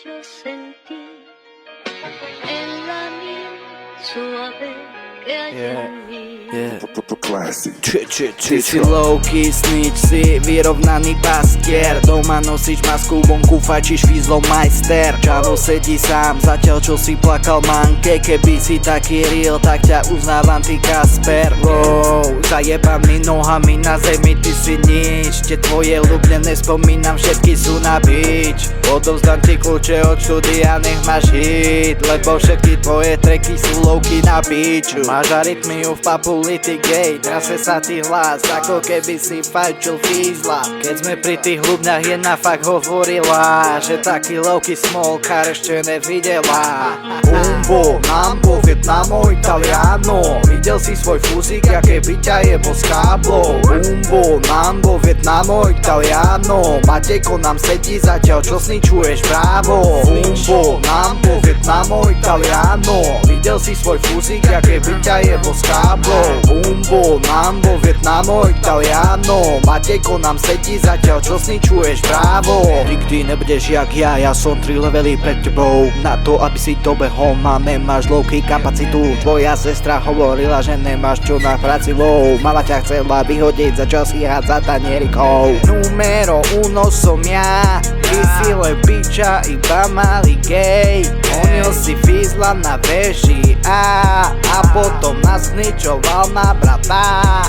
yo sentí en la miel suave que hay en mí. Ty si low-key snitch, si vyrovnaný pastier. Doma nosíš masku, vonku fajčíš fízlo majster. Čavo sedí sám, zatiaľ čo si plakal manke. Keby si taký real, tak ťa uznávam, ty Kasper. Wow, zajebaný nohami na zemi, ty si nič. Tie tvoje ľúbnené spomínam, všetky sú na bič. Odovzdám ti kľúče od štúdia, nech máš hit. Lebo všetky tvoje tracky sú low-key na biču. Máš arytmiu v papuli, ty gay, trase sa ti hlas, ako keby si fajčil fízla. Keď sme pri tých ľubňach, jedna fakt hovorila, že taký low-key smolkár ešte nevidela. Umbo, Nambo, Vietnamo, Italiano, videl si svoj fúzik, aké by ťa jebo s káblou. Umbo, Nambo, Vietnamo, Italiano, Matejko nám sedí, zatiaľ čo sničuješ právo. Umbo, Nambo, Vietnamo, Italiano, videl si svoj fúzik, aké by ťa jebo s káblou. Umbo, Nambo, Vietnamo, Italiano, Matejko nám sedí, zatiaľ čo sničuješ právo. Nikdy nebudeš jak ja som 3 levely pred tebou. Na to, aby si dobehol, nemáš low-key kapacitu. Tvoja sestra hovorila, že nemáš čo na práci, wow. Mama ťa chcela vyhodiť, začal si hádzať tanierikou. Numero uno som ja, ty si len biča, iba malý gay. Honil si fízla na veži a potom nás sničoval na brata.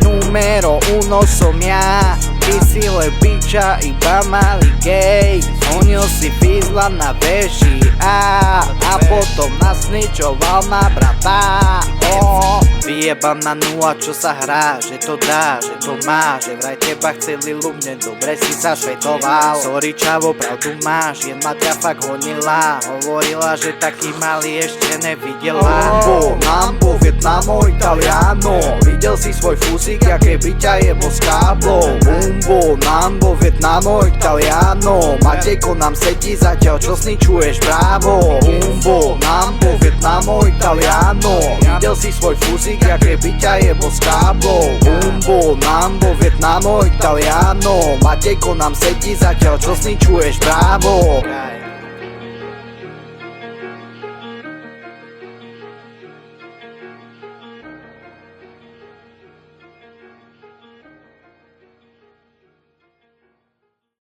Numero uno som ja, ty si len biča, iba malý gay. Honil si fízla na veži a potom nás sničoval na brata. Vyjebam na nula, čo sa hrá, že to dá, že to má, že vraj teba chceli ľubne, dobre si sa švetoval. Sorry čavo, pravdu máš, jen ma ťa fakt honila, hovorila, že taký malý ešte nevidela. Umbo, Nambo, Vietnamo, Italiano, videl si svoj fúzik, aké by ťa jebo s káblou. Umbo, Nambo, Vietnamo, Italiano, Matejko nám sedí, zatiaľ čo sničuješ právo. Umbo, Nambo, Vietnamo, Italiano, videl si svoj fúzik, aké by ťa jebo s káblou. Umbo, Nambo, Vietnamo, Italiano, Matejko nám sedí, zatiaľ čo sničuješ právo.